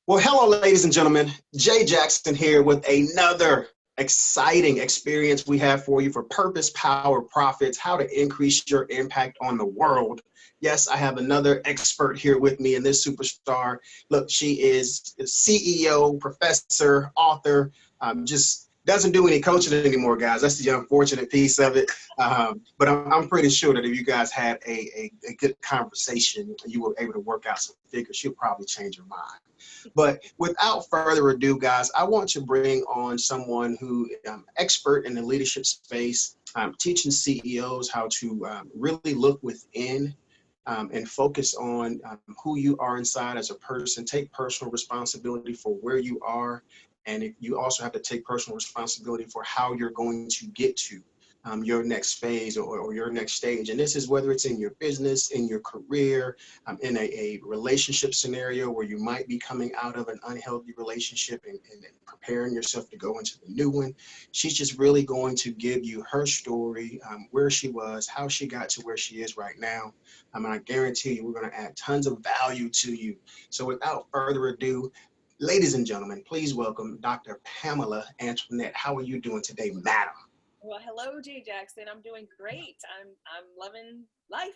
Well, hello, ladies and gentlemen. Jay Jackson here with another exciting experience we have for you for Purpose, Power, Profits, how to increase your impact on the world. Yes, I have another expert here with me in this superstar. Look, she is CEO, professor, author, just doesn't do any coaching anymore, guys. That's the unfortunate piece of it. But I'm pretty sure that if you guys had a good conversation, you were able to work out some figures, she'll probably change your mind. But without further ado, guys, I want to bring on someone who expert in the leadership space, teaching CEOs how to really look within and focus on who you are inside as a person, take personal responsibility for where you are. And if you also have to take personal responsibility for how you're going to get to your next phase or your next stage. And this is whether it's in your business, in your career, in a relationship scenario where you might be coming out of an unhealthy relationship and preparing yourself to go into the new one. She's just really going to give you her story, where she was, how she got to where she is right now. And I guarantee you we're going to add tons of value to you. So without further ado, ladies and gentlemen, please welcome Dr. Pamela Antoinette. How are you doing today, madam? Well, hello, Jay Jackson. I'm doing great. I'm loving life.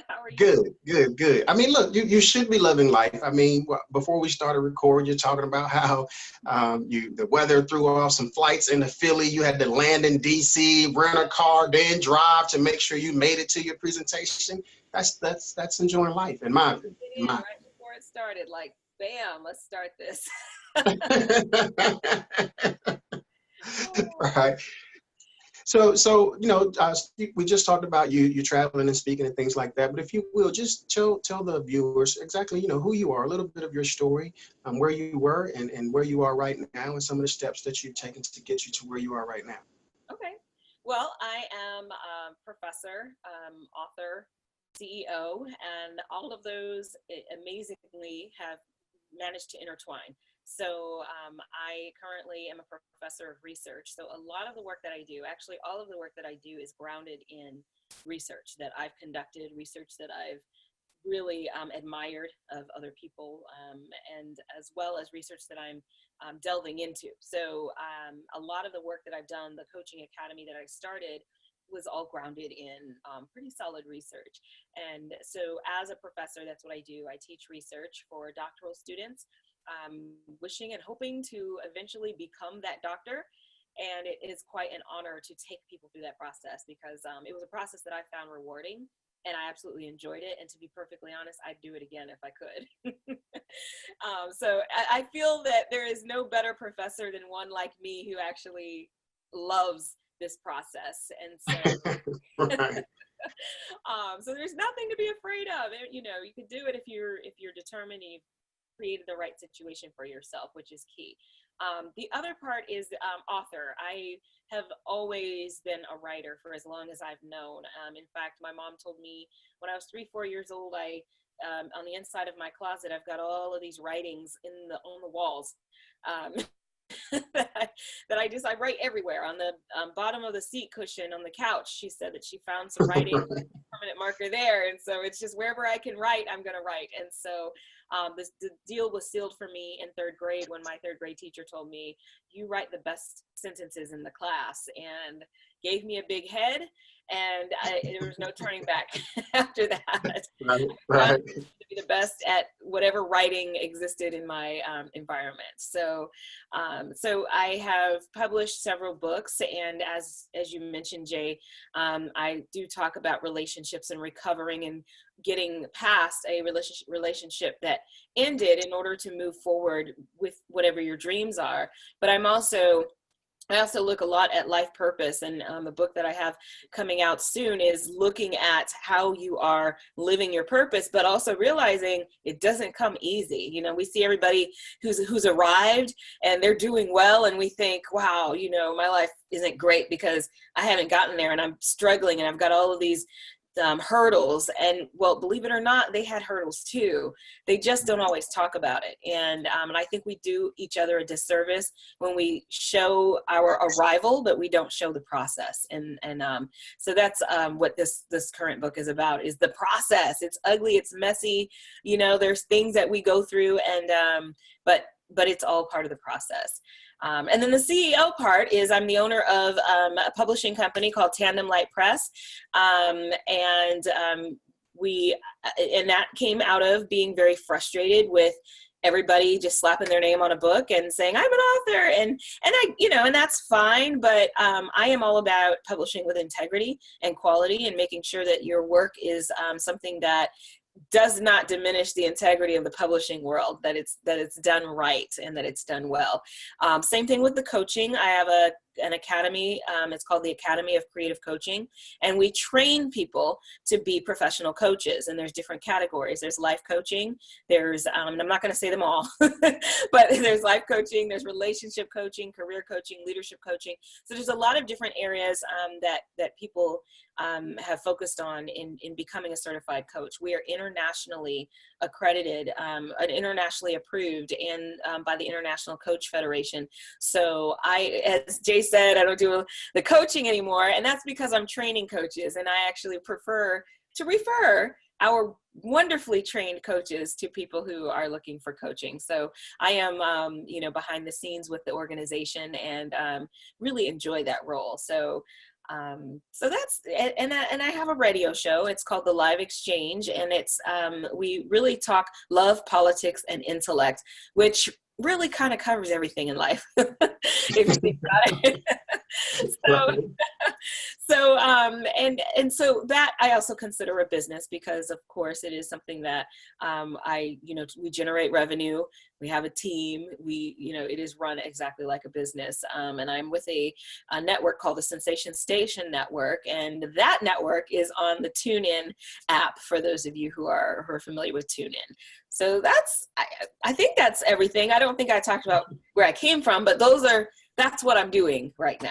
How are you? Good. I mean, look, you should be loving life. I mean, before we started recording, you're talking about how the weather threw off some flights into Philly. You had to land in DC, rent a car, then drive to make sure you made it to your presentation. That's enjoying life, in my opinion. Right before it started, like, bam, let's start this. Right. So we just talked about you traveling and speaking and things like that. But if you will, just tell the viewers exactly, who you are, a little bit of your story, where you were and where you are right now, and some of the steps that you've taken to get you to where you are right now. Okay. Well, I am a professor, author, CEO, and all of those amazingly have managed to intertwine. So I currently am a professor of research. So a lot of the work that I do, actually all of the work that I do, is grounded in research that I've conducted, research that I've really admired of other people, and as well as research that I'm delving into. So a lot of the work that I've done, the coaching academy that I started, was all grounded in pretty solid research. And so as a professor, that's what I do. I teach research for doctoral students, wishing and hoping to eventually become that doctor. And it is quite an honor to take people through that process, because it was a process that I found rewarding and I absolutely enjoyed it. And to be perfectly honest, I'd do it again if I could. So I feel that there is no better professor than one like me who actually loves this process. And so Right. so there's nothing to be afraid of. You can do it if you're determined and you've created the right situation for yourself, which is key. The other part is author. I have always been a writer for as long as I've known. In fact, my mom told me when I was 3-4 years old, on the inside of my closet, I've got all of these writings on the walls. that I write everywhere. On the bottom of the seat cushion on the couch, she said that she found some writing permanent marker there, and so it's just wherever I can write, I'm gonna write. And so the deal was sealed for me in 3rd grade when my 3rd grade teacher told me, you write the best sentences in the class, and gave me a big head, and there was no turning back after that. Right. To be the best at whatever writing existed in my environment. So I have published several books, and as you mentioned, Jay, I do talk about relationships and recovering and getting past a relationship that ended in order to move forward with whatever your dreams are. But I also look a lot at life purpose, and a book that I have coming out soon is looking at how you are living your purpose, but also realizing it doesn't come easy. We see everybody who's arrived and they're doing well, and we think, wow, my life isn't great because I haven't gotten there and I'm struggling and I've got all of these hurdles. And well, believe it or not, they had hurdles too. They just don't always talk about it. And I think we do each other a disservice when we show our arrival, but we don't show the process. And so that's what this current book is about, is the process. It's ugly, it's messy, you know, there's things that we go through, and but it's all part of the process. And then the CEO part is I'm the owner of a publishing company called Tandem Light Press. And that came out of being very frustrated with everybody just slapping their name on a book and saying, I'm an author. And I, you know, and that's fine, but I am all about publishing with integrity and quality and making sure that your work is something that does not diminish the integrity of the publishing world, that it's done right and that it's done well. Same thing with the coaching. I have an academy. It's called the Academy of Creative Coaching, and we train people to be professional coaches. And there's different categories. There's life coaching. There's I'm not going to say them all, but there's life coaching. There's relationship coaching, career coaching, leadership coaching. So there's a lot of different areas that people have focused on in becoming a certified coach. We are internationally accredited, and internationally approved, and by the International Coach Federation. So as Jay said, I don't do the coaching anymore, and that's because I'm training coaches, and I actually prefer to refer our wonderfully trained coaches to people who are looking for coaching. So I am, behind the scenes with the organization, and really enjoy that role. So that's, and I have a radio show. It's called The Live Exchange, and it's, we really talk love, politics, and intellect, which really kind of covers everything in life, if you think about it. So that I also consider a business, because of course it is something that we generate revenue, we have a team, it is run exactly like a business. And I'm with a network called the Sensation Station Network, and that network is on the TuneIn app, for those of you who are familiar with TuneIn. So I think that's everything. I don't think I talked about where I came from, but that's what I'm doing right now.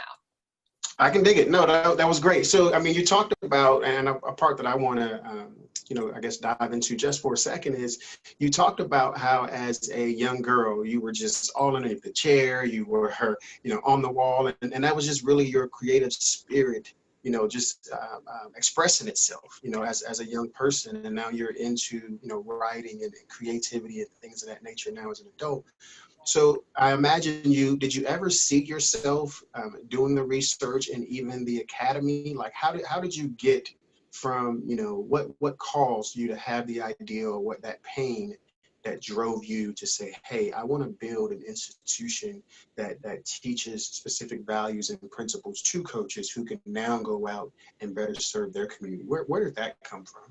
I can dig it. No, that was great. So, I mean, you talked about, and a part that I want to, I guess dive into just for a second, is you talked about how as a young girl, you were just all underneath the chair, you were, on the wall, and that was just really your creative spirit, just expressing itself, as a young person. And now you're into, writing and creativity and things of that nature now as an adult. So I imagine did you ever see yourself doing the research and even the academy? Like, how did you get from, what caused you to have the idea, or what that pain that drove you to say, hey, I want to build an institution that teaches specific values and principles to coaches who can now go out and better serve their community? Where did that come from?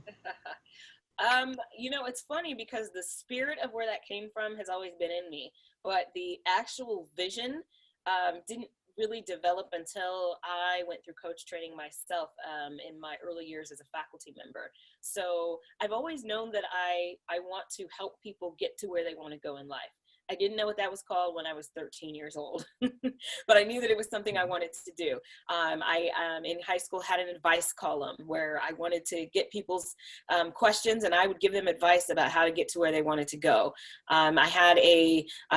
It's funny, because the spirit of where that came from has always been in me, but the actual vision didn't really develop until I went through coach training myself in my early years as a faculty member. So I've always known that I want to help people get to where they want to go in life. I didn't know what that was called when I was 13 years old, but I knew that it was something I wanted to do. I in high school had an advice column where I wanted to get people's questions, and I would give them advice about how to get to where they wanted to go. I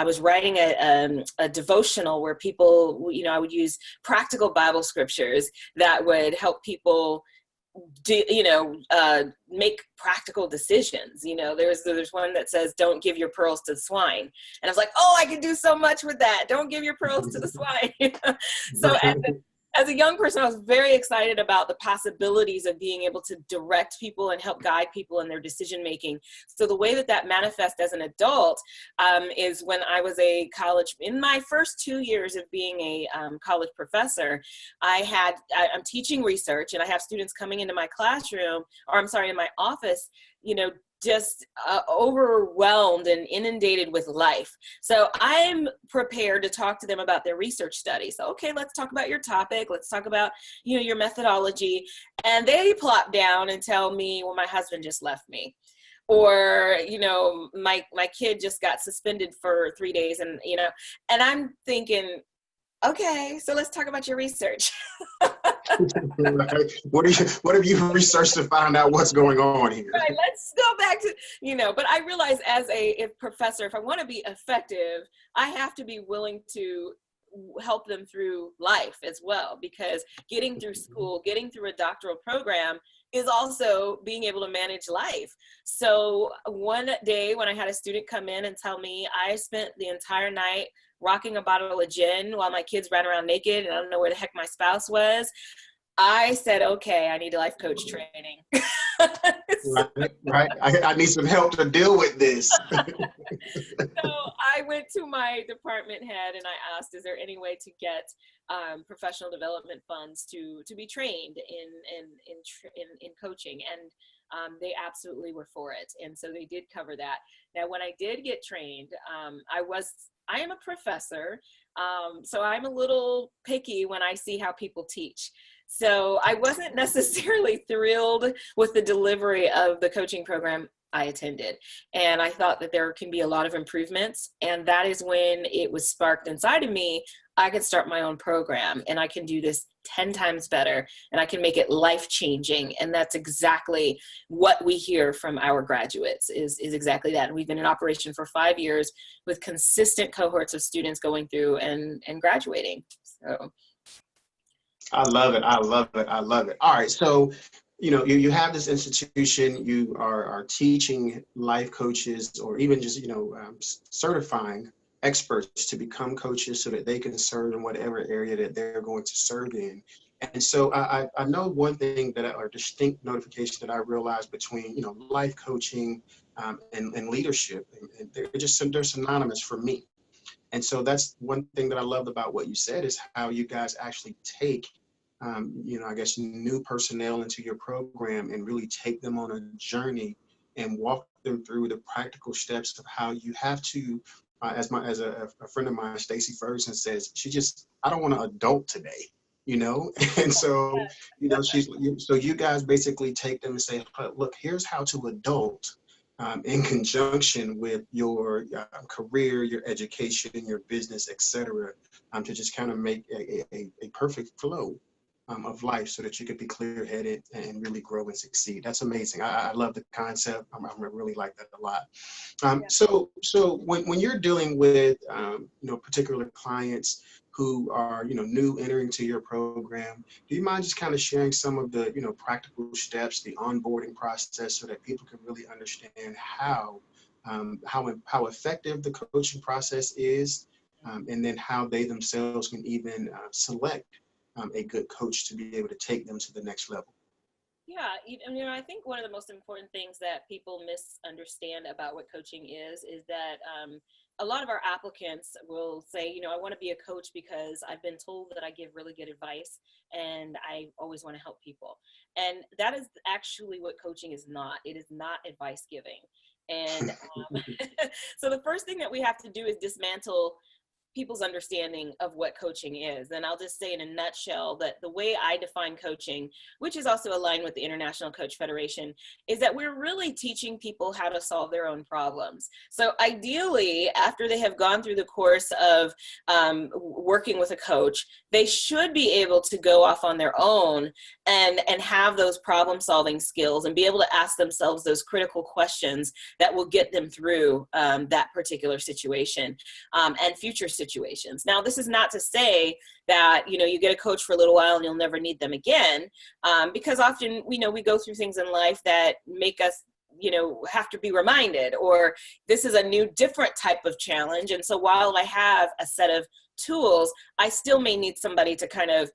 was writing a devotional where people, I would use practical Bible scriptures that would help people make practical decisions. There's one that says, don't give your pearls to the swine. And I was like, oh, I can do so much with that. Don't give your pearls to the swine. So as a young person, I was very excited about the possibilities of being able to direct people and help guide people in their decision making. So the way that manifests as an adult is when I was in my first 2 years of being a college professor, I'm teaching research, and I have students coming into my classroom, in my office, just overwhelmed and inundated with life. So I'm prepared to talk to them about their research study. So, okay, let's talk about your topic. Let's talk about, your methodology. And they plop down and tell me, well, my husband just left me. Or, my kid just got suspended for 3 days, and I'm thinking, okay, so let's talk about your research. Right. What have you researched to find out what's going on here? Right, let's go back to, but I realize as a professor, if I want to be effective, I have to be willing to help them through life as well, because getting through school, getting through a doctoral program is also being able to manage life. So one day when I had a student come in and tell me I spent the entire night rocking a bottle of gin while my kids ran around naked and I don't know where the heck my spouse was, I said, okay, I need a life coach training. Right. I need some help to deal with this. So I went to my department head and I asked, is there any way to get professional development funds to be trained in coaching? And they absolutely were for it. And so they did cover that. Now, when I did get trained, I am a professor. So I'm a little picky when I see how people teach. So I wasn't necessarily thrilled with the delivery of the coaching program I attended. And I thought that there can be a lot of improvements. And that is when it was sparked inside of me, I could start my own program and I can do this 10 times better and I can make it life-changing. And that's exactly what we hear from our graduates is exactly that. And we've been in operation for 5 years with consistent cohorts of students going through and graduating. So. I love it. I love it. I love it. All right. So, you have this institution, you are teaching life coaches or even just, certifying experts to become coaches so that they can serve in whatever area that they're going to serve in. And so I know one thing or distinct notification that I realized between, life coaching and leadership, and they're synonymous for me. And so that's one thing that I loved about what you said is how you guys actually take I guess new personnel into your program and really take them on a journey and walk them through the practical steps of how you have to, as a friend of mine, Stacy Ferguson says, I don't want to adult today, and so, so you guys basically take them and say, look, here's how to adult in conjunction with your career, your education, your business, etc., to just kind of make a perfect flow of life so that you could be clear-headed and really grow and succeed. That's amazing. I love the concept. I really like that a lot. So when you're dealing with, particular clients who are, new entering to your program, do you mind just kind of sharing some of the, practical steps, the onboarding process so that people can really understand how effective the coaching process is, and then how they themselves can even select a good coach to be able to take them to the next level? Yeah, I think one of the most important things that people misunderstand about what coaching is that a lot of our applicants will say, I want to be a coach because I've been told that I give really good advice and I always want to help people. And that is actually what coaching is not. It is not advice giving. And so the first thing that we have to do is dismantle people's understanding of what coaching is. And I'll just say in a nutshell that the way I define coaching, which is also aligned with the International Coach Federation, is that we're really teaching people how to solve their own problems. So ideally, after they have gone through the course of working with a coach, they should be able to go off on their own and have those problem solving skills and be able to ask themselves those critical questions that will get them through that particular situation and future situations. Now, this is not to say that, you get a coach for a little while and you'll never need them again, because often, we go through things in life that make us, have to be reminded, or this is a new, different type of challenge. And so while I have a set of tools, I still may need somebody to kind of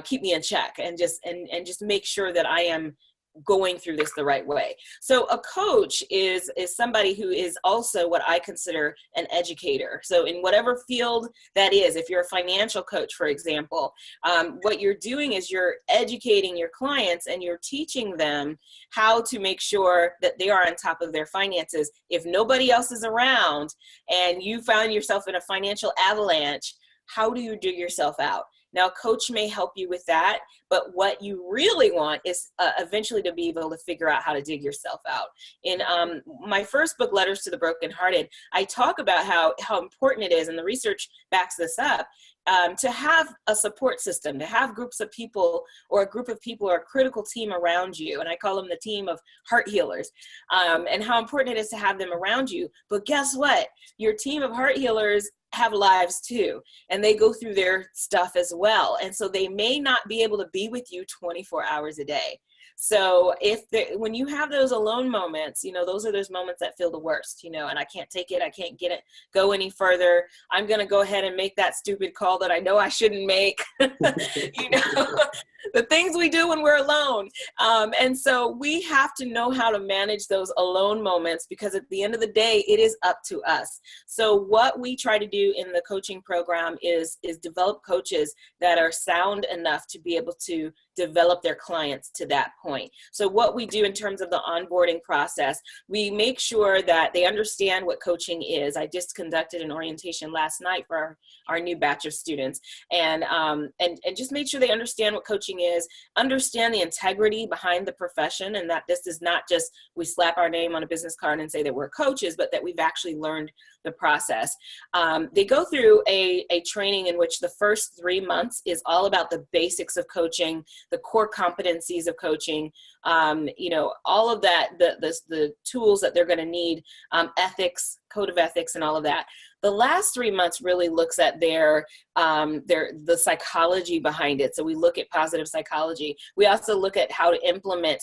keep me in check and just make sure that I am going through this the right way. So a coach is somebody who is also what I consider an educator. So in whatever field that is, if you're a financial coach, for example, what you're doing is you're educating your clients and you're teaching them how to make sure that they are on top of their finances. If nobody else is around and you found yourself in a financial avalanche, how do you dig yourself out? Now, a coach may help you with that, but what you really want is eventually to be able to figure out how to dig yourself out. In my first book, Letters to the Brokenhearted, I talk about how important it is, and the research backs this up, to have a support system, to have groups of people or a group of people or a critical team around you. And I call them the team of heart healers, and how important it is to have them around you. But guess what? Your team of heart healers have lives too, and they go through their stuff as well. And so they may not be able to be with you 24 hours a day. So when you have those alone moments, those are those moments that feel the worst, and I can't take it. I can't go any further. I'm going to go ahead and make that stupid call that I know I shouldn't make, the things we do when we're alone. And so we have to know how to manage those alone moments, because at the end of the day, it is up to us. So what we try to do in the coaching program is develop coaches that are sound enough to be able to develop their clients to that point. So what we do in terms of the onboarding process, we make sure that they understand what coaching is. I just conducted an orientation last night for our new batch of students, and just made sure they understand what coaching is, understand the integrity behind the profession, and that this is not just we slap our name on a business card and say that we're coaches, but that we've actually learned the process. They go through a training in which the first 3 months is all about the basics of coaching, the core competencies of coaching, all of that, the tools that they're going to need, ethics, code of ethics, and all of that. The last 3 months really looks at the psychology behind it. So we look at positive psychology. We also look at how to implement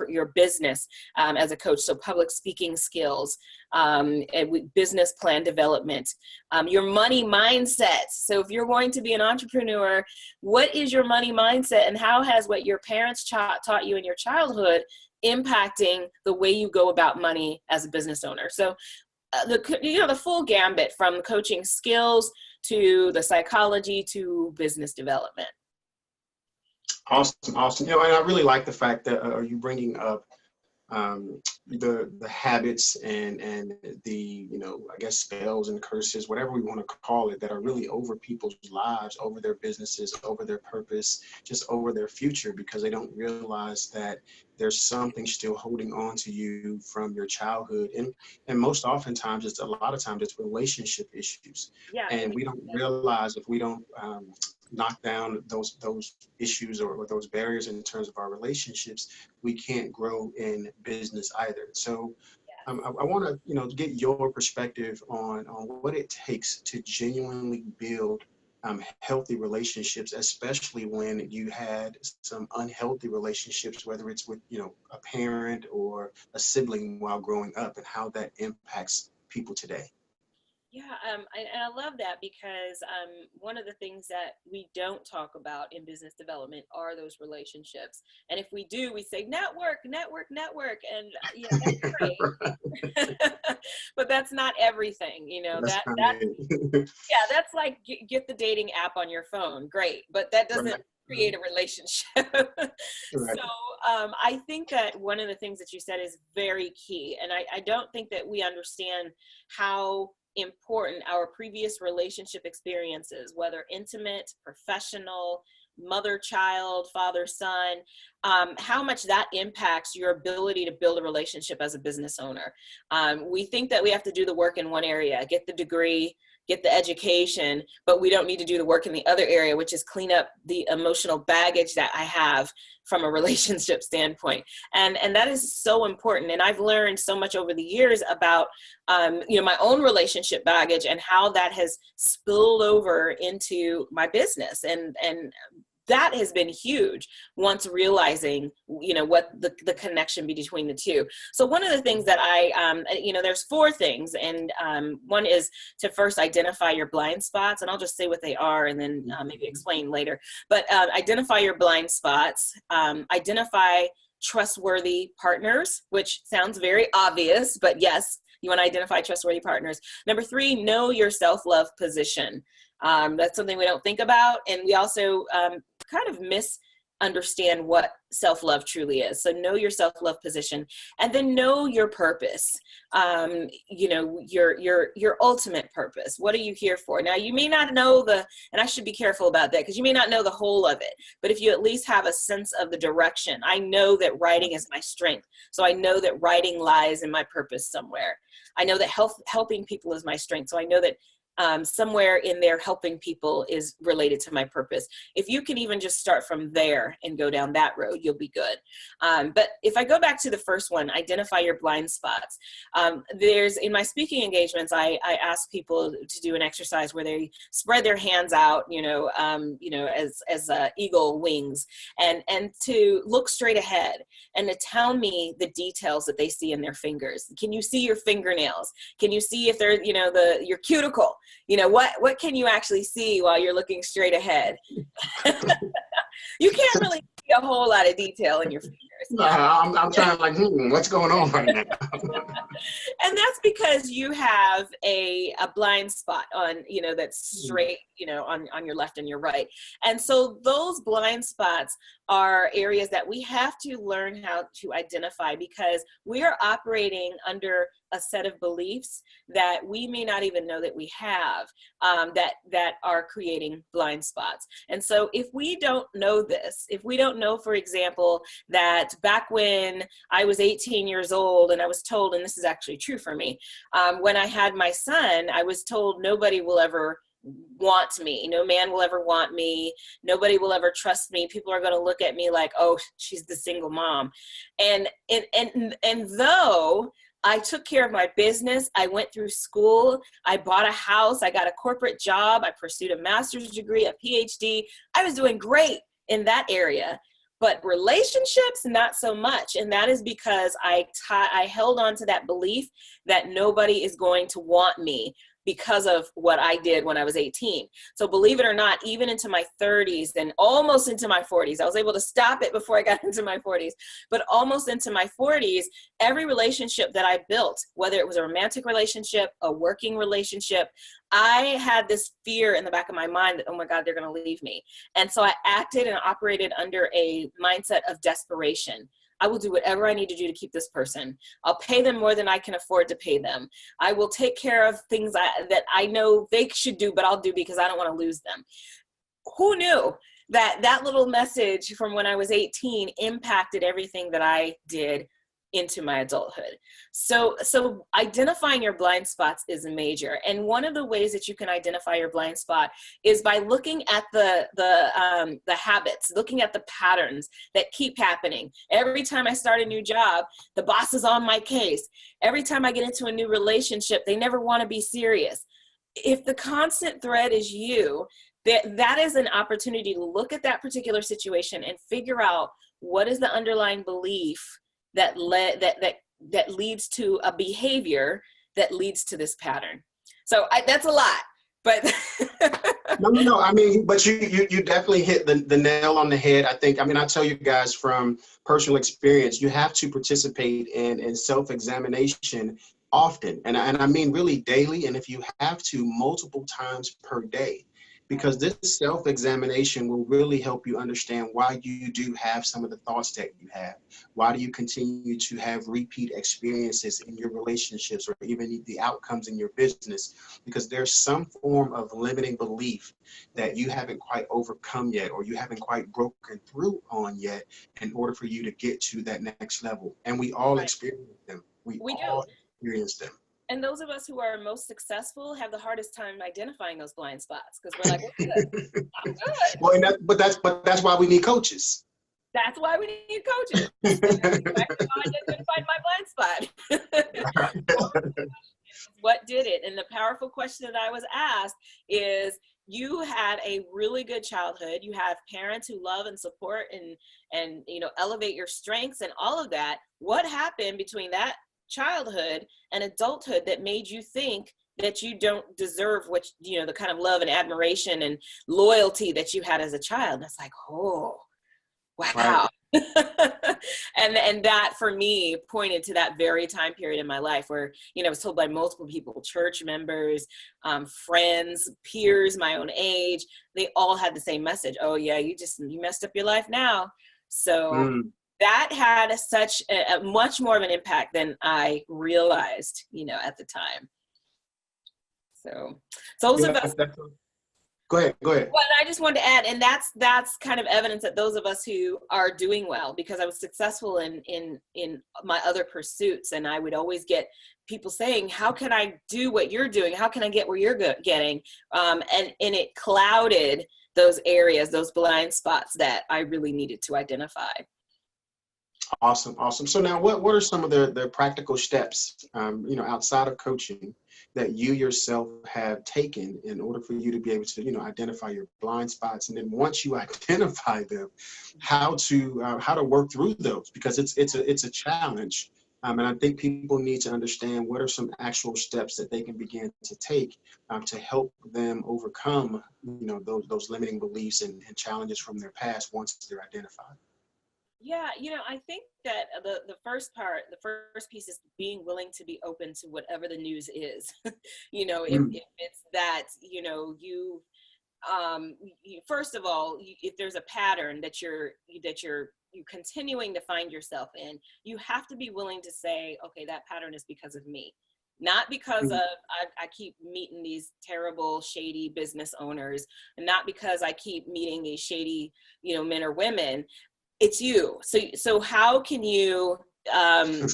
your business as a coach. So public speaking skills, business plan development, your money mindset. So if you're going to be an entrepreneur, what is your money mindset, and how has what your parents taught you in your childhood impacting the way you go about money as a business owner? So the full gambit, from coaching skills to the psychology to business development. Awesome. And I really like the fact that are you bringing up the habits and the I guess spells and curses, whatever we want to call it, that are really over people's lives, over their businesses, over their purpose, just over their future, because they don't realize that there's something still holding on to you from your childhood, and most oftentimes a lot of times it's relationship issues. Yeah. And we don't realize, if we don't knock down those issues or those barriers in terms of our relationships, we can't grow in business either. So I want to get your perspective on what it takes to genuinely build healthy relationships, especially when you had some unhealthy relationships, whether it's with a parent or a sibling while growing up, and how that impacts people today. Yeah, and I love that, because one of the things that we don't talk about in business development are those relationships. And if we do, we say network, and that's great. But that's not everything, that's like get the dating app on your phone, great, but that doesn't create a relationship. Right. So I think that one of the things that you said is very key, and I don't think that we understand how important our previous relationship experiences, whether intimate, professional, mother-child, father-son, how much that impacts your ability to build a relationship as a business owner. We think that we have to do the work in one area, get the degree, get the education, but we don't need to do the work in the other area, which is clean up the emotional baggage that I have from a relationship standpoint. And that is so important. And I've learned so much over the years about, my own relationship baggage and how that has spilled over into my business. And that has been huge once realizing, what the connection between the two. So one of the things that there's 4 things. And one is to first identify your blind spots. And I'll just say what they are and then maybe explain later. But identify your blind spots, identify trustworthy partners, which sounds very obvious, but yes, you want to identify trustworthy partners. Number 3, know your self-love position. That's something we don't think about. And we also kind of understand what self-love truly is. So know your self-love position, and then know your purpose. You know, your ultimate purpose. What are you here for? Now, you may not know and I should be careful about that, because you may not know the whole of it, but if you at least have a sense of the direction. I know that writing is my strength, so I know that writing lies in my purpose somewhere. I know that helping people is my strength, so I know that somewhere in there helping people is related to my purpose. If you can even just start from there and go down that road, you'll be good. But if I go back to the first one, identify your blind spots. In my speaking engagements, I ask people to do an exercise where they spread their hands out, as eagle wings, and to look straight ahead and to tell me the details that they see in their fingers. Can you see your fingernails? Can you see if they're, your cuticle? What can you actually see while you're looking straight ahead? You can't really see a whole lot of detail in your fingers. I'm trying what's going on right now? And that's because you have a blind spot on, that's straight, on your left and your right. And so those blind spots are areas that we have to learn how to identify, because we are operating under a set of beliefs that we may not even know that we have, that are creating blind spots. And so if we don't know this, if we don't know, for example, that back when I was 18 years old and I was told, and this is actually true for me, when I had my son, I was told nobody will ever want me. No man will ever want me. Nobody will ever trust me. People are going to look at me like, oh, she's the single mom. And though I took care of my business, I went through school, I bought a house, I got a corporate job, I pursued a master's degree, a Ph.D. I was doing great in that area. But relationships, not so much. And that is because I held on to that belief that nobody is going to want me because of what I did when I was 18. So believe it or not, even into my 30s and almost into my 40s, I was able to stop it before I got into my 40s, but almost into my 40s, every relationship that I built, whether it was a romantic relationship, a working relationship, I had this fear in the back of my mind that, oh my God, they're going to leave me. And so I acted and operated under a mindset of desperation. I will do whatever I need to do to keep this person. I'll pay them more than I can afford to pay them. I will take care of things that I know they should do, but I'll do because I don't want to lose them. Who knew that little message from when I was 18 impacted everything that I did into my adulthood? So identifying your blind spots is major. And one of the ways that you can identify your blind spot is by looking at the habits, looking at the patterns that keep happening. Every time I start a new job, the boss is on my case. Every time I get into a new relationship, they never want to be serious. If the constant thread is you, that is an opportunity to look at that particular situation and figure out what is the underlying belief that leads to a behavior that leads to this pattern. So that's a lot, but no. I mean, but you definitely hit the nail on the head. I tell you guys from personal experience, you have to participate in self-examination often, and I mean really daily, and if you have to, multiple times per day. Because this self-examination will really help you understand why you do have some of the thoughts that you have. Why do you continue to have repeat experiences in your relationships or even the outcomes in your business? Because there's some form of limiting belief that you haven't quite overcome yet, or you haven't quite broken through on yet in order for you to get to that next level. And we all experience them. We all experience them. And those of us who are most successful have the hardest time identifying those blind spots, because we're like, we're good. I'm good. Well, but that's why we need coaches. That's why we need coaches. I identified my blind spot. What did it? And the powerful question that I was asked is, you had a really good childhood. You have parents who love and support and elevate your strengths and all of that. What happened between that childhood and adulthood that made you think that you don't deserve the kind of love and admiration and loyalty that you had as a child? And it's like, oh, Wow. And that for me pointed to that very time period in my life where, I was told by multiple people, church members, friends, peers, my own age, they all had the same message. Oh yeah, you messed up your life now. So that had such a much more of an impact than I realized, at the time. So those of us. Go ahead. Well, I just wanted to add, and that's kind of evidence that those of us who are doing well, because I was successful in my other pursuits, and I would always get people saying, "How can I do what you're doing? How can I get where you're getting?" And it clouded those areas, those blind spots that I really needed to identify. Awesome. So now, what are some of the practical steps, outside of coaching, that you yourself have taken in order for you to be able to, identify your blind spots, and then once you identify them, how to work through those, because it's a challenge, and I think people need to understand what are some actual steps that they can begin to take to help them overcome, those limiting beliefs and challenges from their past once they're identified. Yeah, I think that the first piece is being willing to be open to whatever the news is. If it's that, first of all, if there's a pattern that you're continuing to find yourself in, you have to be willing to say, okay, that pattern is because of me. Not because of I keep meeting these terrible, shady business owners, and not because I keep meeting these shady, men or women. It's you. So how can you, what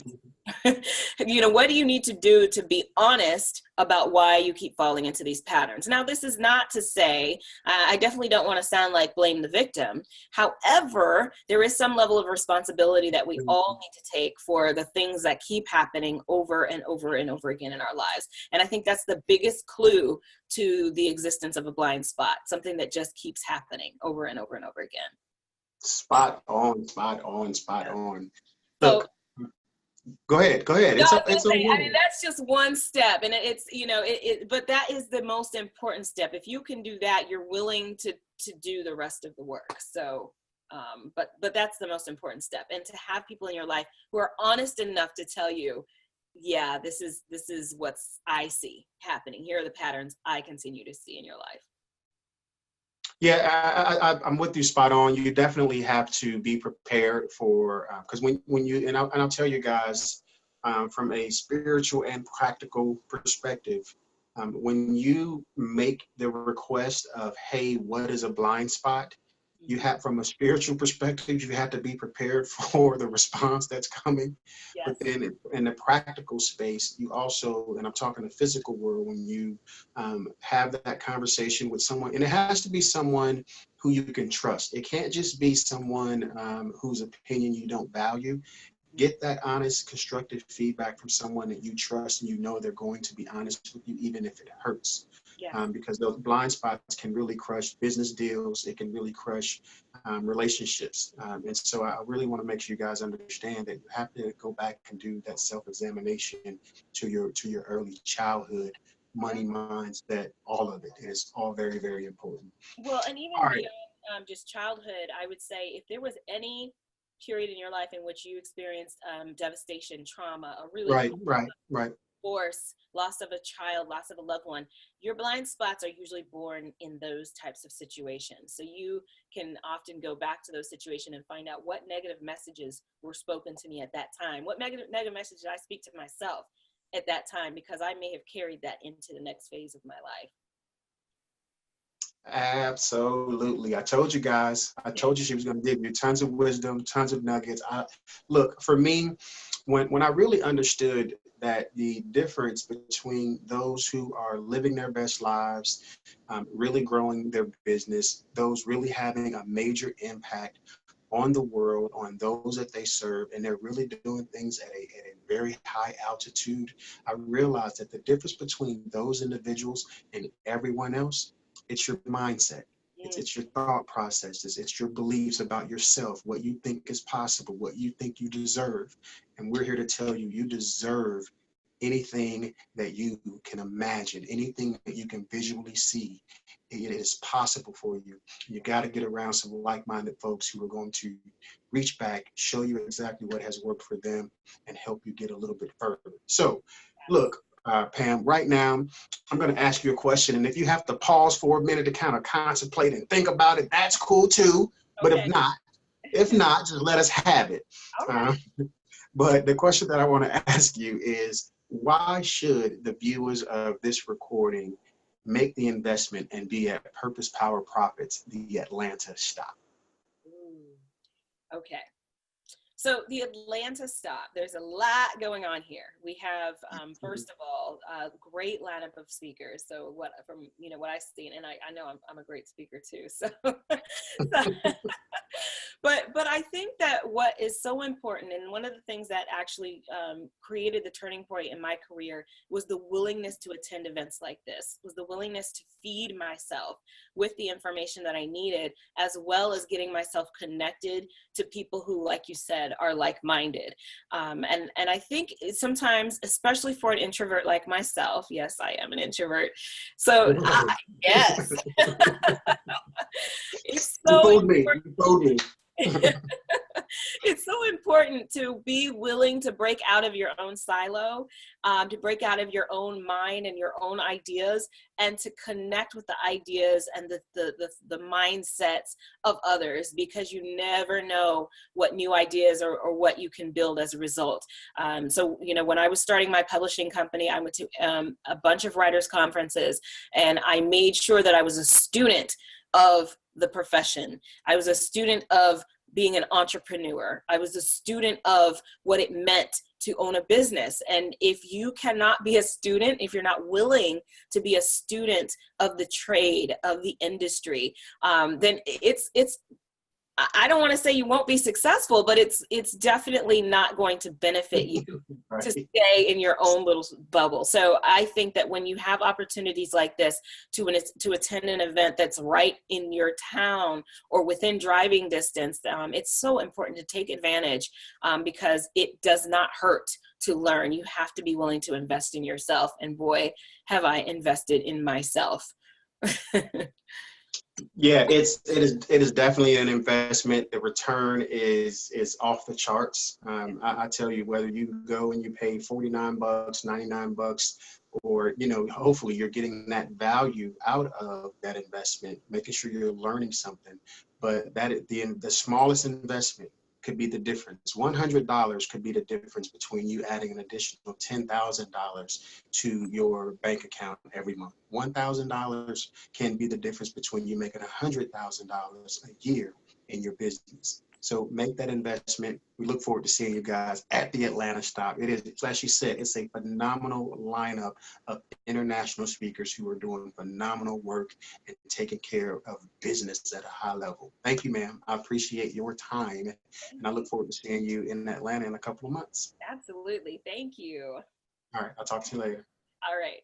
do you need to do to be honest about why you keep falling into these patterns? Now, this is not to say, I definitely don't want to sound like blame the victim. However, there is some level of responsibility that we all need to take for the things that keep happening over and over and over again in our lives. And I think that's the biggest clue to the existence of a blind spot, something that just keeps happening over and over and over again. Spot on. So, look, go ahead. That's just one step, and it's, but that is the most important step. If you can do that, you're willing to do the rest of the work. So, but that's the most important step, and to have people in your life who are honest enough to tell you, yeah, this is what I see happening. Here are the patterns I continue to see in your life. Yeah, I'm with you, spot on. You definitely have to be prepared for, because when you, and I'll tell you guys, from a spiritual and practical perspective, when you make the request of, hey, what is a blind spot? You have, from a spiritual perspective, you have to be prepared for the response that's coming. Yes. But then in the practical space, you also, and I'm talking the physical world, when you have that conversation with someone, and it has to be someone who you can trust. It can't just be someone whose opinion you don't value. Get that honest, constructive feedback from someone that you trust and they're going to be honest with you, even if it hurts. Yes. Because those blind spots can really crush business deals. It can really crush relationships. And so I really want to make sure you guys understand that you have to go back and do that self-examination to your early childhood, money minds, that all of it is all very, very important. Well, and even beyond just childhood, I would say if there was any period in your life in which you experienced devastation, trauma, a really right. divorce, loss of a child, loss of a loved one, your blind spots are usually born in those types of situations. So you can often go back to those situations and find out what negative messages were spoken to me at that time. What negative message did I speak to myself at that time, because I may have carried that into the next phase of my life. Absolutely. I told you guys, told you she was going to give you tons of wisdom, tons of nuggets. Look, for me, when I really understood that the difference between those who are living their best lives, really growing their business, those really having a major impact on the world, on those that they serve, and they're really doing things at a very high altitude, I realized that the difference between those individuals and everyone else, it's your mindset. It's your thought processes. It's your beliefs about yourself, what you think is possible, what you think you deserve. And we're here to tell you, you deserve anything that you can imagine, anything that you can visually see, it is possible for you. You got to get around some like-minded folks who are going to reach back, show you exactly what has worked for them, and help you get a little bit further. So, look, Pam, right now, I'm going to ask you a question. And if you have to pause for a minute to kind of contemplate and think about it, that's cool too. But Okay. if not, just let us have it. Okay. But the question that I want to ask you is, why should the viewers of this recording make the investment and be at Purpose Power Profits, the Atlanta stop? Okay. So the Atlanta stop, there's a lot going on here. We have, first of all, a great lineup of speakers. So what I've seen, and I know I'm a great speaker too. So, but I think that what is so important, and one of the things that actually created the turning point in my career, was the willingness to attend events like this, was the willingness to feed myself with the information that I needed, as well as getting myself connected to people who, like you said, are like-minded. And I think sometimes, especially for an introvert like myself, yes, I am an introvert. So yes, it's so important. You told me. It's so important to be willing to break out of your own silo, to break out of your own mind and your own ideas, and to connect with the ideas and the mindsets of others, because you never know what new ideas or what you can build as a result. So, when I was starting my publishing company, I went to a bunch of writers' conferences, and I made sure that I was a student of the profession. I was a student of being an entrepreneur. I was a student of what it meant to own a business. And if you cannot be a student, if you're not willing to be a student of the trade, of the industry, then I don't want to say you won't be successful, but it's definitely not going to benefit you Right. to stay in your own little bubble. So I think that when you have opportunities like this to attend an event that's right in your town or within driving distance, it's so important to take advantage, because it does not hurt to learn. You have to be willing to invest in yourself. And boy, have I invested in myself. Yeah, it is definitely an investment. The return is off the charts. I tell you, whether you go and you pay $49, $99, or hopefully you're getting that value out of that investment, making sure you're learning something. But the smallest investment could be the difference. $100 could be the difference between you adding an additional $10,000 to your bank account every month. $1,000 can be the difference between you making $100,000 a year in your business. So make that investment. We look forward to seeing you guys at the Atlanta stop. It is, as she said, it's a phenomenal lineup of international speakers who are doing phenomenal work and taking care of business at a high level. Thank you, ma'am. I appreciate your time, and I look forward to seeing you in Atlanta in a couple of months. Absolutely. Thank you. All right, I'll talk to you later. All right.